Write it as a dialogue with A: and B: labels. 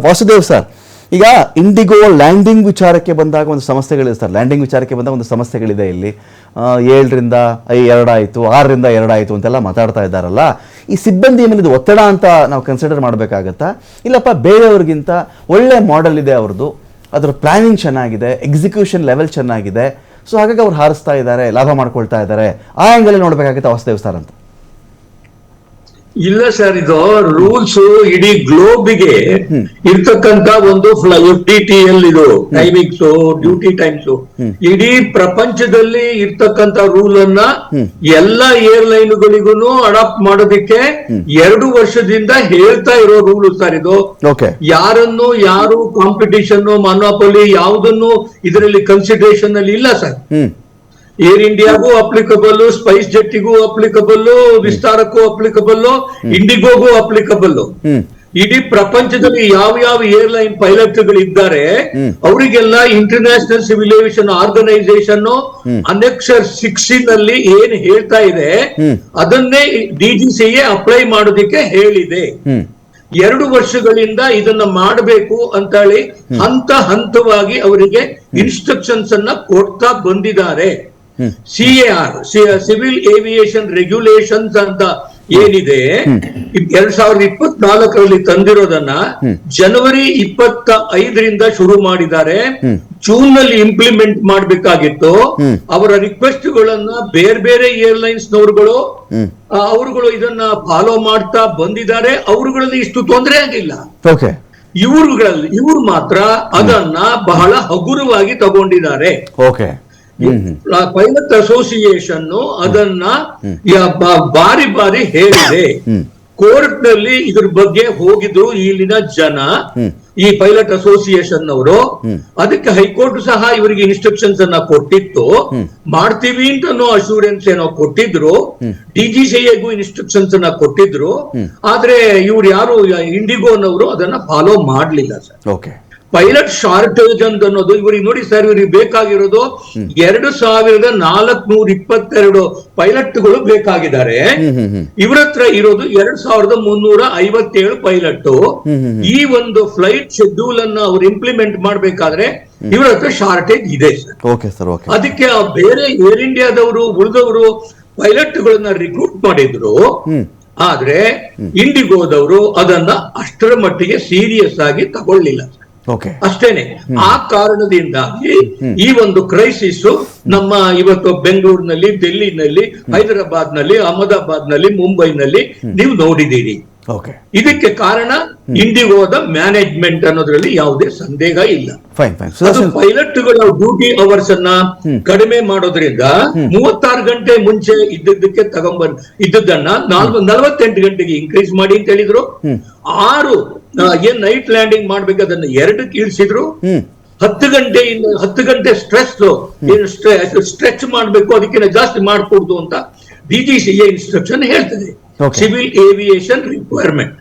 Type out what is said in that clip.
A: Vasudev sir, ಈಗ IndiGo landing ವಿಚಾರಕ್ಕೆ ಬಂದಾಗ ಒಂದು ಸಮಸ್ಯೆಗಳಿದೆ ಸರ್. ಲ್ಯಾಂಡಿಂಗ್ ವಿಚಾರಕ್ಕೆ ಬಂದಾಗ ಒಂದು ಸಮಸ್ಯೆಗಳಿದೆ. ಇಲ್ಲಿ 7ರಿಂದ 2 ಆಯಿತು, 6ರಿಂದ 2 ಆಯಿತು ಅಂತೆಲ್ಲ ಮಾತಾಡ್ತಾ ಇದ್ದಾರಲ್ಲ. ಈ ಸಿಬ್ಬಂದಿ ಮೇಲೆ ಇದು ಒತ್ತಡ ಅಂತ ನಾವು ಕನ್ಸಿಡರ್ ಮಾಡಬೇಕಾಗತ್ತಾ? ಇಲ್ಲಪ್ಪ ಬೇರೆಯವ್ರಿಗಿಂತ ಒಳ್ಳೆ ಮಾಡೆಲ್ ಇದೆ ಅವ್ರದ್ದು, ಅದರ ಪ್ಲಾನಿಂಗ್ ಚೆನ್ನಾಗಿದೆ, ಎಕ್ಸಿಕ್ಯೂಷನ್ ಲೆವೆಲ್ ಚೆನ್ನಾಗಿದೆ, ಸೊ ಹಾಗಾಗಿ ಅವ್ರು ಹಾರಿಸ್ತಾ ಇದ್ದಾರೆ, ಲಾಭ ಮಾಡ್ಕೊಳ್ತಾ ಇದ್ದಾರೆ, ಆ ಆ್ಯಂಗಲಲ್ಲಿ ನೋಡಬೇಕಾಗುತ್ತೆ ವಾಸುದೇವ್ ಸರ್ ಅಂತ?
B: ಇಲ್ಲ ಸರ್, ಇದು ರೂಲ್ಸ್ ಇಡೀ ಗ್ಲೋಬಿಗೆ ಇರ್ತಕ್ಕಂತ ಒಂದು FDTL ಇದು ಟೈಮಿಂಗ್ಸ್, ಡ್ಯೂಟಿ ಟೈಮ್ಸ್, ಇಡೀ ಪ್ರಪಂಚದಲ್ಲಿ ಇರ್ತಕ್ಕಂತ ರೂಲ್ ಅನ್ನ ಎಲ್ಲಾ ಏರ್ಲೈನ್ಗಳಿಗೂ ಅಡಾಪ್ಟ್ ಮಾಡೋದಕ್ಕೆ 2 ವರ್ಷದಿಂದ ಹೇಳ್ತಾ ಇರೋ ರೂಲ್ ಸರ್ ಇದು. ಯಾರನ್ನು ಯಾರು ಕಾಂಪಿಟಿಷನ್, ಮೊನೋಪೊಲಿ ಯಾವುದನ್ನು ಇದರಲ್ಲಿ ಕನ್ಸಿಡರೇಷನ್ ಅಲ್ಲಿ ಇಲ್ಲ ಸರ್. ಏರ್ ಇಂಡಿಯಾಗೂ ಅಪ್ಲಿಕಬಲ್, ಸ್ಪೈಸ್ ಜೆಟ್ಟಿಗೂ ಅಪ್ಲಿಕಬಲ್, ವಿಸ್ತಾರಕ್ಕೂ ಅಪ್ಲಿಕಬಲ್, ಇಂಡಿಗೋಗೂ ಅಪ್ಲಿಕಬಲ್. ಇಡೀ ಪ್ರಪಂಚದಲ್ಲಿ ಯಾವ ಏರ್ಲೈನ್ ಪೈಲಟ್ಗಳಿದ್ದಾರೆ ಅವರಿಗೆಲ್ಲ international civil aviation organisation annexure 16 ನಲ್ಲಿ ಏನ್ ಹೇಳ್ತಾ ಇದೆ ಅದನ್ನೇ DGCA ಅಪ್ಲೈ ಮಾಡೋದಕ್ಕೆ ಹೇಳಿದೆ. 2 ವರ್ಷಗಳಿಂದ ಇದನ್ನ ಮಾಡಬೇಕು ಅಂತ ಹೇಳಿ ಹಂತವಾಗಿ ಅವರಿಗೆ ಇನ್ಸ್ಟ್ರಕ್ಷನ್ಸ್ ಅನ್ನ ಕೊಡ್ತಾ ಬಂದಿದ್ದಾರೆ. CAR, ಸಿವಿಲ್ ಏವಿಯೇಷನ್ ರೆಗ್ಯುಲೇಷನ್ಸ್ ಅಂತ ಏನಿದೆ 2024ರಲ್ಲಿ ತಂದಿರೋದನ್ನ ಜನವರಿ 25ರಿಂದ ಶುರು ಮಾಡಿದ್ದಾರೆ. ಜೂನ್ ನಲ್ಲಿ ಇಂಪ್ಲಿಮೆಂಟ್ ಮಾಡಬೇಕಾಗಿತ್ತು. ಅವರ ರಿಕ್ವೆಸ್ಟ್ ಗಳನ್ನ ಬೇರೆ ಏರ್ಲೈನ್ಸ್ ನವರುಗಳು ಅವರುಗಳು ಫಾಲೋ ಮಾಡ್ತಾ ಬಂದಿದ್ದಾರೆ. ಅವರುಗಳಲ್ಲಿ ಇಷ್ಟು ತೊಂದರೆ ಆಗಿಲ್ಲ. ಇವ್ರು ಮಾತ್ರ ಅದನ್ನ ಬಹಳ ಹಗುರವಾಗಿ ತಗೊಂಡಿದ್ದಾರೆ. ಪೈಲಟ್ ಅಸೋಸಿಯೇಷನ್ ಅದನ್ನ ಬಾರಿ ಹೇಳಿದೆ. ಕೋರ್ಟ್ ನಲ್ಲಿ ಇದ್ರ ಬಗ್ಗೆ ಹೋಗಿದ್ರು ಇಲ್ಲಿನ ಜನ, ಈ ಪೈಲಟ್ ಅಸೋಸಿಯೇಷನ್ ಅವರು. ಅದಕ್ಕೆ ಹೈಕೋರ್ಟ್ ಸಹ ಇವರಿಗೆ ಇನ್ಸ್ಟ್ರಕ್ಷನ್ಸ್ ಅನ್ನ ಕೊಟ್ಟಿತ್ತು, ಮಾಡ್ತೀವಿ ಅಂತ ಅಶ್ಯೂರೆನ್ಸ್ ಏನೋ ಕೊಟ್ಟಿದ್ರು. DGCAಗೂ ಇನ್ಸ್ಟ್ರಕ್ಷನ್ಸ್ ಅನ್ನ ಕೊಟ್ಟಿದ್ರು. ಆದ್ರೆ ಇವ್ರು ಯಾರು ಇಂಡಿಗೋನವರು ಅದನ್ನ ಫಾಲೋ ಮಾಡ್ಲಿಲ್ಲ ಸರ್. ಪೈಲಟ್ ಶಾರ್ಟೇಜ್ ಅಂತ ಅನ್ನೋದು ಇವರಿಗೆ ನೋಡಿ ಸರ್, ಇವರಿಗೆ ಬೇಕಾಗಿರೋದು 2422 ಪೈಲಟ್ಗಳು ಬೇಕಾಗಿದ್ದಾರೆ. ಇವರ ಹತ್ರ ಇರೋದು 2357 ಪೈಲಟ್. ಈ ಒಂದು ಫ್ಲೈಟ್ ಶೆಡ್ಯೂಲ್ ಅನ್ನ ಅವ್ರು ಇಂಪ್ಲಿಮೆಂಟ್ ಮಾಡ್ಬೇಕಾದ್ರೆ ಇವರ ಹತ್ರ ಶಾರ್ಟೇಜ್ ಇದೆ ಸರ್. ಅದಕ್ಕೆ ಬೇರೆ ಏರ್ ಇಂಡಿಯಾದವರು ಉಳಿದವರು ಪೈಲಟ್ಗಳನ್ನ ರಿಕ್ರೂಟ್ ಮಾಡಿದ್ರು. ಆದ್ರೆ ಇಂಡಿಗೋದವರು ಅದನ್ನ ಅಷ್ಟರ ಮಟ್ಟಿಗೆ ಸೀರಿಯಸ್ ಆಗಿ ತಗೊಳ್ಳಿಲ್ಲ. ಅಷ್ಟೇನೆ. ಆ ಕಾರಣದಿಂದಾಗಿ ಈ ಒಂದು ಕ್ರೈಸಿಸ್ ನಮ್ಮ ಇವತ್ತು ಬೆಂಗಳೂರಿನಲ್ಲಿ, ಡೆಲ್ಲಿನಲ್ಲಿ, ಹೈದರಾಬಾದ್ ನಲ್ಲಿ, ಅಹಮದಾಬಾದ್ ನಲ್ಲಿ, ಮುಂಬೈನಲ್ಲಿ ನೀವು ನೋಡಿದ್ದೀರಿ. ಇದಕ್ಕೆ ಕಾರಣ ಇಂಡಿಗೋದ ಮ್ಯಾನೇಜ್ಮೆಂಟ್ ಅನ್ನೋದ್ರಲ್ಲಿ ಯಾವುದೇ ಸಂದೇಹ ಇಲ್ಲ. ಪೈಲಟ್ಗಳ ಡ್ಯೂಟಿ ಅವರ್ಸ್ ಅನ್ನ ಕಡಿಮೆ ಮಾಡೋದ್ರಿಂದ 36 ಗಂಟೆ ಮುಂಚೆ ಇದ್ದಕ್ಕೆ ಇದ್ದದನ್ನ 48 ಗಂಟೆಗೆ ಇನ್ಕ್ರೀಸ್ ಮಾಡಿ ಅಂತ ಹೇಳಿದ್ರು. 6 ಏನ್ ನೈಟ್ ಲ್ಯಾಂಡಿಂಗ್ ಮಾಡ್ಬೇಕು ಅದನ್ನ 2ಕ್ಕೆ ಇಳಿಸಿದ್ರು. 10 ಗಂಟೆ ಸ್ಟ್ರೆಚ್ ಮಾಡ್ಬೇಕು, ಅದಕ್ಕಿಂತ ಜಾಸ್ತಿ ಮಾಡ್ಕೊಡ್ದು ಅಂತ DGCA ಇನ್ಸ್ಟ್ರಕ್ಷನ್ ಹೇಳ್ತದೆ. Civil aviation requirement